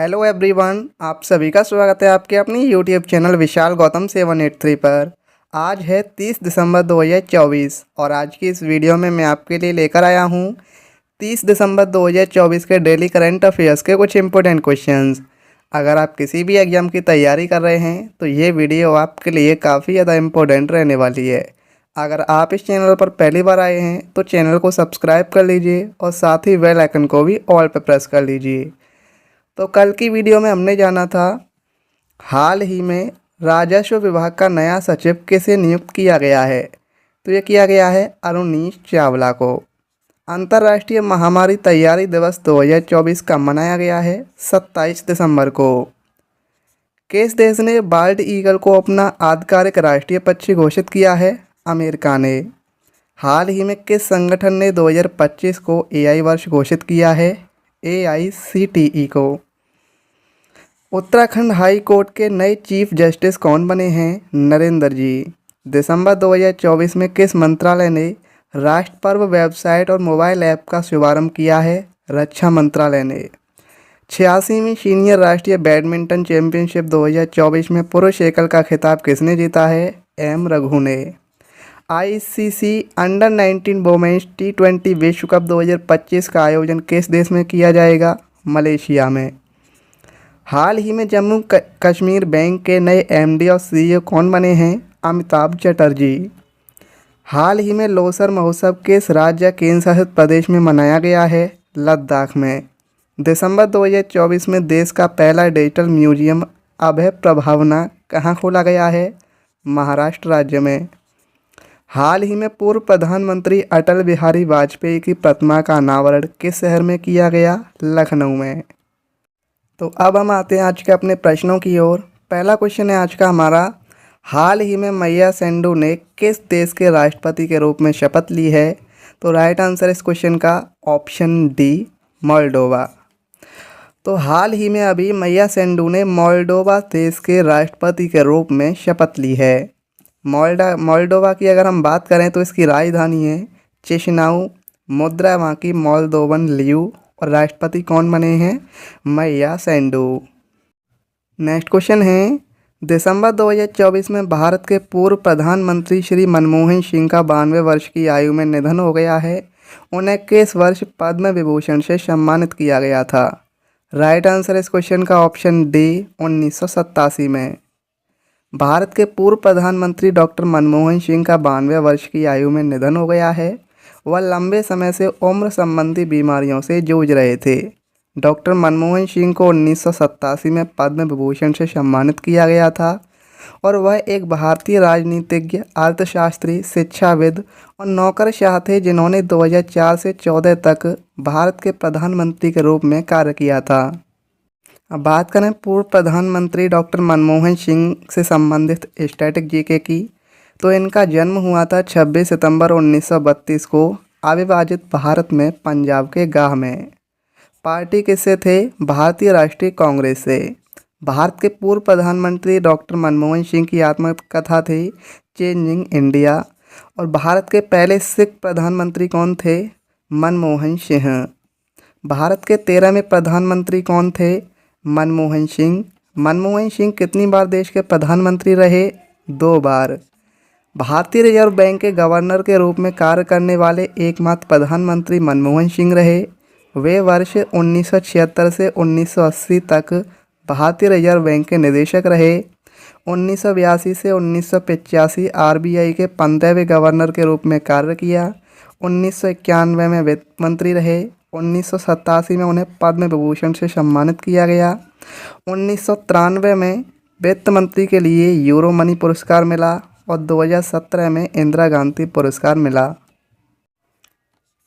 Hello everyone, आप सभी का स्वागत है आपके अपनी यूट्यूब चैनल विशाल गौतम 783 पर। आज है 30 दिसंबर 2024 और आज की इस वीडियो में मैं आपके लिए लेकर आया हूँ 30 दिसंबर 2024 के डेली करंट अफेयर्स के कुछ इंपॉर्टेंट क्वेश्चंस। अगर आप किसी भी एग्ज़ाम की तैयारी कर रहे हैं तो ये वीडियो आपके लिए काफ़ी ज़्यादा इम्पोर्टेंट रहने वाली है। अगर आप इस चैनल पर पहली बार आए हैं तो चैनल को सब्सक्राइब कर लीजिए और साथ ही बेल आइकन को भी ऑल पर प्रेस कर लीजिए। तो कल की वीडियो में हमने जाना था हाल ही में राजस्व विभाग का नया सचिव किसे नियुक्त किया गया है। तो ये किया गया है अरुणीश चावला को। अंतर्राष्ट्रीय महामारी तैयारी दिवस 2024 का मनाया गया है 27 दिसंबर को। किस देश ने बाल्ट ईगल को अपना आधिकारिक राष्ट्रीय पक्षी घोषित किया है? अमेरिका ने। हाल ही में किस संगठन ने 2025 को एआई वर्ष घोषित किया है? AICTE को। उत्तराखंड हाई कोर्ट के नए चीफ जस्टिस कौन बने हैं? नरेंद्र जी। दिसंबर 2024 में किस मंत्रालय ने राष्ट्र पर्व वेबसाइट और मोबाइल ऐप का शुभारंभ किया है? रक्षा मंत्रालय ने। 86वीं सीनियर राष्ट्रीय बैडमिंटन चैंपियनशिप 2024 में पुरुष एकल का खिताब किसने जीता है? M रघु ने। ICC अंडर 19 वुमेन्स T20 विश्व कप 2025 का आयोजन किस देश में किया जाएगा? मलेशिया में। हाल ही में जम्मू कश्मीर बैंक के नए MD और CEO कौन बने हैं? अमिताभ चटर्जी। हाल ही में लोसर महोत्सव किस राज्य या केंद्र शासित प्रदेश में मनाया गया है? लद्दाख में। दिसंबर 2024 में देश का पहला डिजिटल म्यूजियम अभय प्रभावना कहाँ खोला गया है? महाराष्ट्र राज्य में। हाल ही में पूर्व प्रधानमंत्री अटल बिहारी वाजपेयी की प्रतिमा का अनावरण किस शहर में किया गया? लखनऊ में। तो अब हम आते हैं आज के अपने प्रश्नों की ओर। पहला क्वेश्चन है आज का हमारा, हाल ही में मैया सेंडू ने किस देश के राष्ट्रपति के रूप में शपथ ली है? तो राइट आंसर इस क्वेश्चन का ऑप्शन डी, मोल्डोवा। तो हाल ही में अभी मैया सेंडू ने मोल्डोवा देश के राष्ट्रपति के रूप में शपथ ली है। मोल्डोवा की अगर हम बात करें तो इसकी राजधानी है चिशिनाऊ, मुद्रा वहाँ की मोल्दोवन लियू और राष्ट्रपति कौन बने हैं? मैया सेंडू। नेक्स्ट क्वेश्चन है, दिसंबर 2024 में भारत के पूर्व प्रधानमंत्री श्री मनमोहन सिंह का 92 वर्ष की आयु में निधन हो गया है। उन्हें किस वर्ष पद्म विभूषण से सम्मानित किया गया था? राइट आंसर इस क्वेश्चन का ऑप्शन डी, 1987 में। भारत के पूर्व प्रधानमंत्री डॉक्टर मनमोहन सिंह का 92 वर्ष की आयु में निधन हो गया है। वह लंबे समय से उम्र संबंधी बीमारियों से जूझ रहे थे। डॉक्टर मनमोहन सिंह को 1987 में पद्म विभूषण से सम्मानित किया गया था और वह एक भारतीय राजनीतिज्ञ, अर्थशास्त्री, शिक्षाविद और नौकरशाह थे जिन्होंने 2004 से 14 तक भारत के प्रधानमंत्री के रूप में कार्य किया था। अब बात करें पूर्व प्रधानमंत्री डॉक्टर मनमोहन सिंह से संबंधित स्टैटिक जीके की, तो इनका जन्म हुआ था 26 सितंबर 1932 को अविभाजित भारत में पंजाब के गाह में। पार्टी किससे थे? भारतीय राष्ट्रीय कांग्रेस से। भारत के पूर्व प्रधानमंत्री डॉक्टर मनमोहन सिंह की आत्मकथा थी चेंजिंग इंडिया। और भारत के पहले सिख प्रधानमंत्री कौन थे? मनमोहन सिंह। भारत के 13वें प्रधानमंत्री कौन थे? मनमोहन सिंह। मनमोहन सिंह कितनी बार देश के प्रधानमंत्री रहे? 2 बार। भारतीय रिजर्व बैंक के गवर्नर के रूप में कार्य करने वाले एकमात्र प्रधानमंत्री मनमोहन सिंह रहे। वे वर्ष 1976 से 1980 तक भारतीय रिजर्व बैंक के निदेशक रहे। 1982 से 1985 RBI के 15वें गवर्नर के रूप में कार्य किया। 1991 में वित्त मंत्री रहे। 1987 में उन्हें पद्म विभूषण से सम्मानित किया गया। 1993 में वित्त मंत्री के लिए यूरो मनी पुरस्कार मिला और 2017 में इंदिरा गांधी पुरस्कार मिला।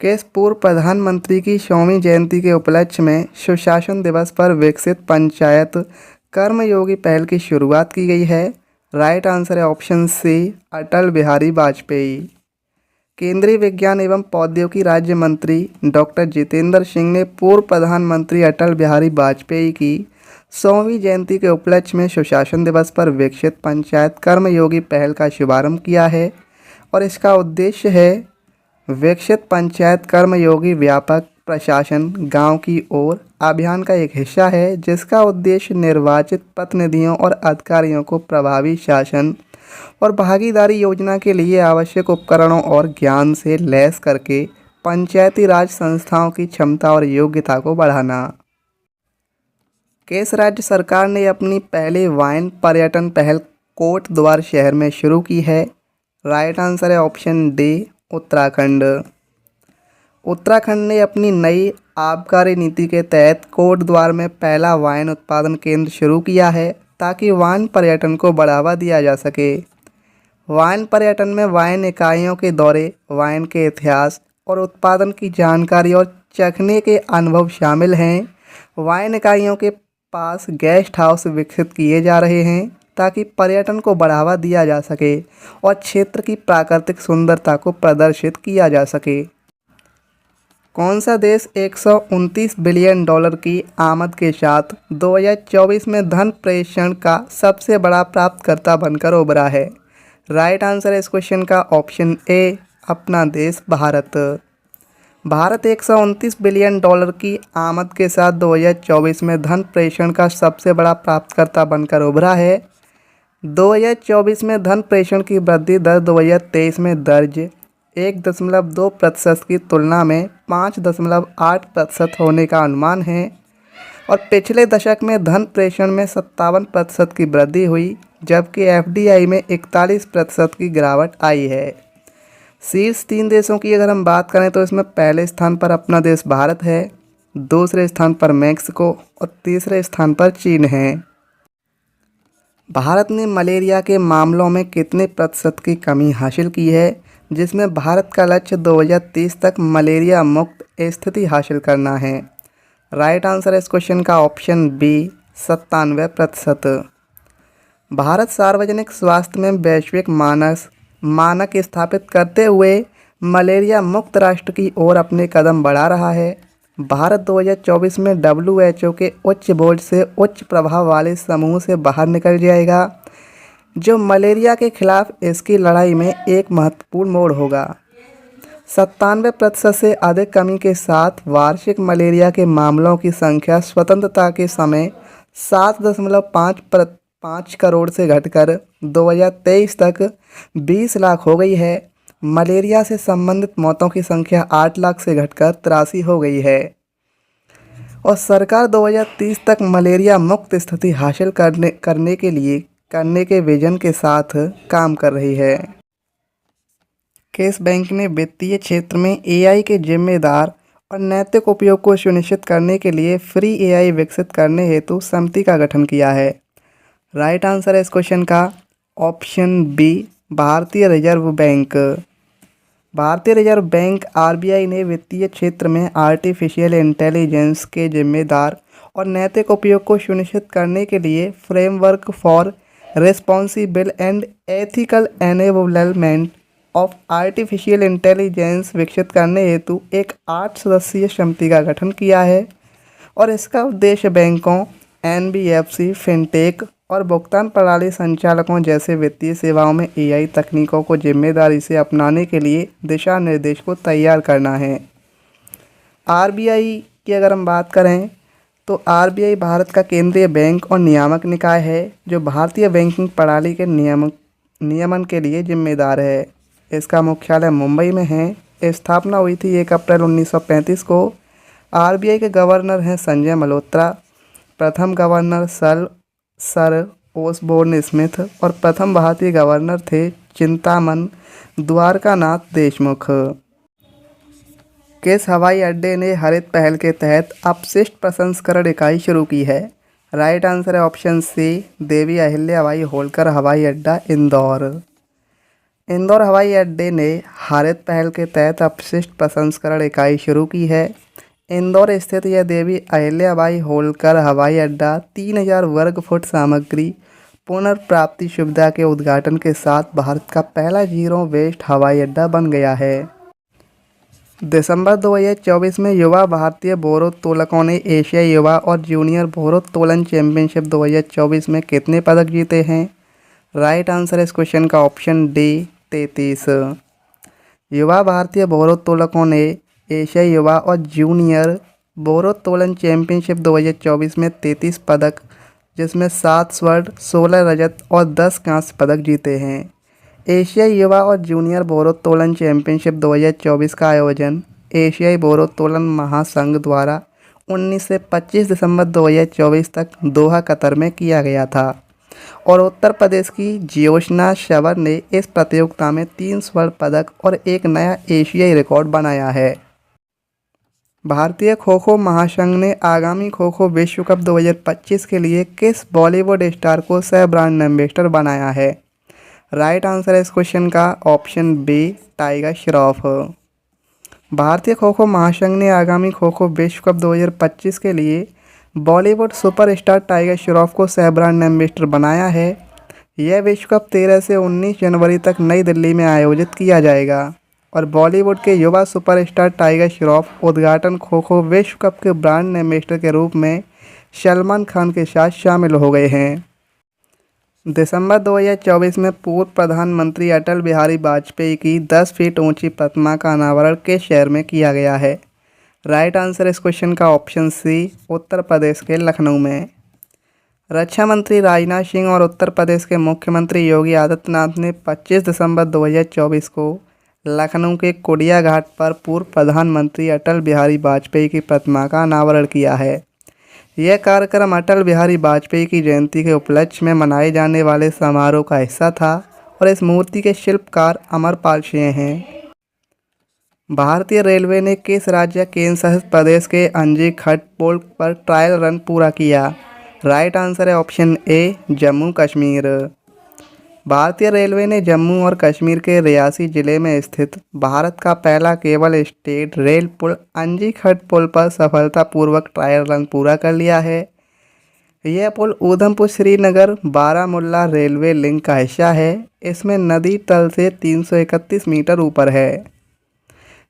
किस पूर्व प्रधानमंत्री की 100वीं जयंती के उपलक्ष्य में सुशासन दिवस पर विकसित पंचायत कर्मयोगी पहल की शुरुआत की गई है? राइट आंसर है ऑप्शन सी, अटल बिहारी वाजपेयी। केंद्रीय विज्ञान एवं प्रौद्योगिकी राज्य मंत्री डॉक्टर जितेंद्र सिंह ने पूर्व प्रधानमंत्री अटल बिहारी वाजपेयी की 100वीं जयंती के उपलक्ष्य में सुशासन दिवस पर विकसित पंचायत कर्मयोगी पहल का शुभारंभ किया है और इसका उद्देश्य है विकसित पंचायत कर्मयोगी व्यापक प्रशासन गांव की ओर अभियान का एक हिस्सा है, जिसका उद्देश्य निर्वाचित प्रतिनिधियों और अधिकारियों को प्रभावी शासन और भागीदारी योजना के लिए आवश्यक उपकरणों और ज्ञान से लैस करके पंचायती राज संस्थाओं की क्षमता और योग्यता को बढ़ाना। किस राज्य सरकार ने अपनी पहली वाइन पर्यटन पहल कोटद्वार शहर में शुरू की है? राइट आंसर है ऑप्शन डी, उत्तराखंड। उत्तराखंड ने अपनी नई आबकारी नीति के तहत कोटद्वार में पहला वाइन उत्पादन केंद्र शुरू किया है, ताकि वाइन पर्यटन को बढ़ावा दिया जा सके। वाइन पर्यटन में वाइन इकाइयों के दौरे, वाइन के इतिहास और उत्पादन की जानकारी और चखने के अनुभव शामिल हैं। वाइन इकाइयों के पास गेस्ट हाउस विकसित किए जा रहे हैं, ताकि पर्यटन को बढ़ावा दिया जा सके और क्षेत्र की प्राकृतिक सुंदरता को प्रदर्शित किया जा सके। कौन सा देश 129 बिलियन डॉलर की आमद के साथ 2024 में धन प्रेषण का सबसे बड़ा प्राप्तकर्ता बनकर उभरा है? राइट आंसर है इस क्वेश्चन का ऑप्शन ए, अपना देश भारत। भारत 129 बिलियन डॉलर की आमद के साथ 2024 में धन प्रेषण का सबसे बड़ा प्राप्तकर्ता बनकर उभरा है। 2024 में धन प्रेषण की वृद्धि दर 2023 में दर्ज 1.2% की तुलना में 5.8% होने का अनुमान है और पिछले दशक में धन प्रेषण में 57% की वृद्धि हुई, जबकि एफडीआई में 41% की गिरावट आई है। शीर्ष 3 देशों की अगर हम बात करें तो इसमें पहले स्थान पर अपना देश भारत है, दूसरे स्थान पर मैक्सिको और तीसरे स्थान पर चीन है। भारत ने मलेरिया के मामलों में कितने प्रतिशत की कमी हासिल की है, जिसमें भारत का लक्ष्य 2030 तक मलेरिया मुक्त स्थिति हासिल करना है? राइट आंसर है इस क्वेश्चन का ऑप्शन बी, 97%। भारत सार्वजनिक स्वास्थ्य में वैश्विक मानक स्थापित करते हुए मलेरिया मुक्त राष्ट्र की ओर अपने कदम बढ़ा रहा है। भारत 2024 में WHO के उच्च बोर्ड से उच्च प्रभाव वाले समूह से बाहर निकल जाएगा, जो मलेरिया के खिलाफ इसकी लड़ाई में एक महत्वपूर्ण मोड़ होगा। 97% से अधिक कमी के साथ वार्षिक मलेरिया के मामलों की संख्या स्वतंत्रता के समय 7.5 करोड़ से घटकर 2023 तक 20 लाख हो गई है। मलेरिया से संबंधित मौतों की संख्या 8 लाख से घटकर 83 हो गई है और सरकार 2030 तक मलेरिया मुक्त स्थिति हासिल करने के विजन के साथ काम कर रही है। किस बैंक ने वित्तीय क्षेत्र में एआई के जिम्मेदार और नैतिक उपयोग को सुनिश्चित करने के लिए फ्री एआई विकसित करने हेतु समिति का गठन किया है? राइट आंसर है इस क्वेश्चन का ऑप्शन बी, भारतीय रिजर्व बैंक। भारतीय रिजर्व बैंक आरबीआई ने वित्तीय क्षेत्र में आर्टिफिशियल इंटेलिजेंस के जिम्मेदार और नैतिक उपयोग को सुनिश्चित करने के लिए framework for responsible and ethical enablement of artificial intelligence विकसित करने हेतु एक 8 सदस्यीय समिति का गठन किया है और इसका उद्देश्य बैंकों, एनबीएफसी, फिनटेक और भुगतान प्रणाली संचालकों जैसे वित्तीय सेवाओं में एआई तकनीकों को जिम्मेदारी से अपनाने के लिए दिशा निर्देश को तैयार करना है। आरबीआई की अगर हम बात करें तो आरबीआई भारत का केंद्रीय बैंक और नियामक निकाय है, जो भारतीय बैंकिंग प्रणाली के नियमन के लिए जिम्मेदार है। इसका मुख्यालय मुंबई में है। स्थापना हुई थी 1 अप्रैल 1935 को। आरबीआई के गवर्नर हैं संजय मल्होत्रा, प्रथम गवर्नर सर ओसबोर्न स्मिथ और प्रथम भारतीय गवर्नर थे चिंतामन द्वारकानाथ देशमुख। किस हवाई अड्डे ने हरित पहल के तहत अपशिष्ट प्रसंस्करण इकाई शुरू की है? राइट आंसर है ऑप्शन सी, देवी अहिल्याबाई होलकर हवाई अड्डा, इंदौर। इंदौर हवाई अड्डे ने हरित पहल के तहत अपशिष्ट प्रसंस्करण इकाई शुरू की है। इंदौर स्थित यह देवी अहिल्याबाई होलकर हवाई अड्डा 3000 वर्ग फुट सामग्री पुनर्प्राप्ति सुविधा के उद्घाटन के साथ भारत का पहला जीरो वेस्ट हवाई अड्डा बन गया है। दिसंबर 2024 में युवा भारतीय भारोत्तोलकों ने एशियाई युवा और जूनियर भारोत्तोलन चैंपियनशिप 2024 में कितने पदक जीते हैं? राइट आंसर है इस क्वेश्चन का ऑप्शन डी, 33। युवा भारतीय भारोत्तोलकों ने एशियाई युवा और जूनियर भारोत्तोलन चैंपियनशिप 2024 में 33 पदक, जिसमें 7 स्वर्ण, 16 रजत और 10 कांस्य पदक जीते हैं। एशियाई युवा और जूनियर भारोत्तोलन चैंपियनशिप 2024 का आयोजन एशियाई भारोत्तोलन महासंघ द्वारा 19 से 25 दिसंबर 2024 तक दोहा, कतर में किया गया था और उत्तर प्रदेश की ज्योत्सना शवर ने इस प्रतियोगिता में 3 स्वर्ण पदक और एक नया एशियाई रिकॉर्ड बनाया है। भारतीय खो खो महासंघ ने आगामी खो खो विश्व कप 2025 के लिए किस बॉलीवुड स्टार को सह ब्रांड एम्बेसडर बनाया है? राइट आंसर है इस क्वेश्चन का ऑप्शन बी, टाइगर श्रॉफ। भारतीय खो खो महासंघ ने आगामी खो खो विश्व कप 2025 के लिए बॉलीवुड सुपरस्टार टाइगर श्रॉफ को सह ब्रांड एम्बेसडर बनाया है। यह विश्व कप 13 से 19 जनवरी तक नई दिल्ली में आयोजित किया जाएगा और बॉलीवुड के युवा सुपरस्टार टाइगर श्रॉफ उद्घाटन खो खो विश्व कप के ब्रांड एम्बेसडर के रूप में सलमान खान के साथ शामिल हो गए हैं। दिसंबर 2024 में पूर्व प्रधानमंत्री अटल बिहारी वाजपेयी की 10 फीट ऊंची प्रतिमा का अनावरण किस शहर में किया गया है? राइट आंसर इस क्वेश्चन का ऑप्शन सी, उत्तर प्रदेश के लखनऊ में। रक्षा मंत्री राजनाथ सिंह और उत्तर प्रदेश के मुख्यमंत्री योगी आदित्यनाथ ने 25 दिसंबर 2024 को लखनऊ के कुड़िया घाट पर पूर्व प्रधानमंत्री अटल बिहारी वाजपेयी की प्रतिमा का अनावरण किया है। यह कार्यक्रम अटल बिहारी वाजपेयी की जयंती के उपलक्ष्य में मनाए जाने वाले समारोह का हिस्सा था और इस मूर्ति के शिल्पकार अमरपाल सिंह हैं। भारतीय रेलवे ने किस राज्य केंद्र शासित प्रदेश के अंजी खट पुल पर ट्रायल रन पूरा किया? राइट आंसर है ऑप्शन ए, जम्मू कश्मीर। भारतीय रेलवे ने जम्मू और कश्मीर के रियासी जिले में स्थित भारत का पहला केबल स्टेट रेल पुल अंजी खट पुल पर सफलतापूर्वक ट्रायल रन पूरा कर लिया है। यह पुल उधमपुर श्रीनगर बारामुल्ला रेलवे लिंक का हिस्सा है। इसमें नदी तल से 331 मीटर ऊपर है।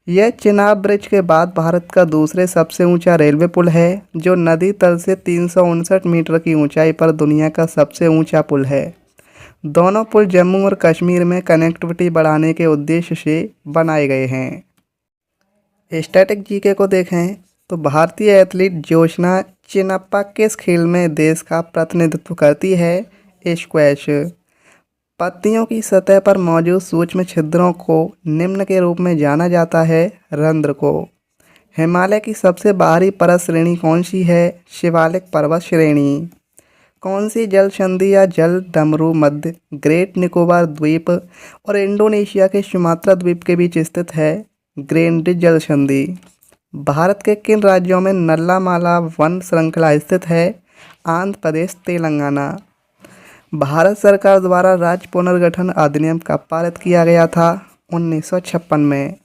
यह चिनाब ब्रिज के बाद भारत का दूसरे सबसे ऊंचा रेलवे पुल है, जो नदी तल से 359 मीटर की ऊंचाई पर दुनिया का सबसे ऊंचा पुल है। दोनों पुल जम्मू और कश्मीर में कनेक्टिविटी बढ़ाने के उद्देश्य से बनाए गए हैं। स्टैटिक जीके को देखें तो भारतीय एथलीट ज्योत्सना चिन्नप्पा किस खेल में देश का प्रतिनिधित्व करती है? स्क्वैश। पत्तियों की सतह पर मौजूद सूक्ष्म छिद्रों को निम्न के रूप में जाना जाता है। रंध्र को। हिमालय की सबसे बाहरी पर्वत श्रेणी कौन सी है? शिवालिक पर्वत श्रेणी। कौन सी जल संधि या जल डमरू मध्य ग्रेट निकोबार द्वीप और इंडोनेशिया के सुमात्रा द्वीप के बीच स्थित है? ग्रेनडिज जल संधि। भारत के किन राज्यों में नल्लामाला वन श्रृंखला स्थित है? आंध्र प्रदेश, तेलंगाना। भारत सरकार द्वारा राज्य पुनर्गठन अधिनियम कब पारित किया गया था? 1956 में।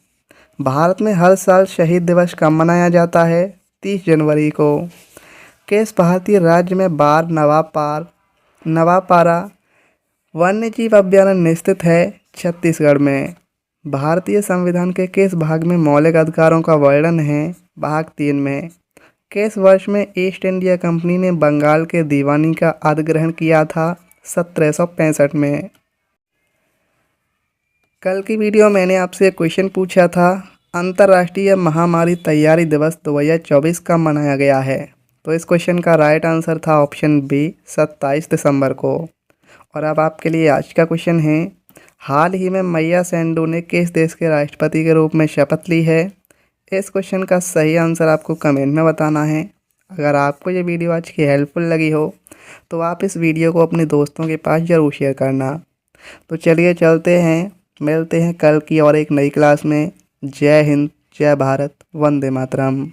भारत में हर साल शहीद दिवस कब मनाया जाता है? 30 जनवरी को। किस भारतीय राज्य में बार नवापारा वन्यजीव अभयारण्य स्थित है? छत्तीसगढ़ में। भारतीय संविधान के किस भाग में मौलिक अधिकारों का वर्णन है? भाग 3 में। किस वर्ष में ईस्ट इंडिया कंपनी ने बंगाल के दीवानी का अधिग्रहण किया था? 1765 में। कल की वीडियो मैंने आपसे क्वेश्चन पूछा था, अंतर्राष्ट्रीय महामारी तैयारी दिवस 2024 कब मनाया गया है? तो इस क्वेश्चन का राइट आंसर था ऑप्शन बी, 27 दिसंबर को। और अब आपके लिए आज का क्वेश्चन है, हाल ही में मैया सेंडू ने किस देश के राष्ट्रपति के रूप में शपथ ली है? इस क्वेश्चन का सही आंसर आपको कमेंट में बताना है। अगर आपको ये वीडियो आज की हेल्पफुल लगी हो तो आप इस वीडियो को अपने दोस्तों के पास ज़रूर शेयर करना। तो चलिए चलते हैं, मिलते हैं कल की और एक नई क्लास में। जय हिंद, जय भारत, वंदे मातरम।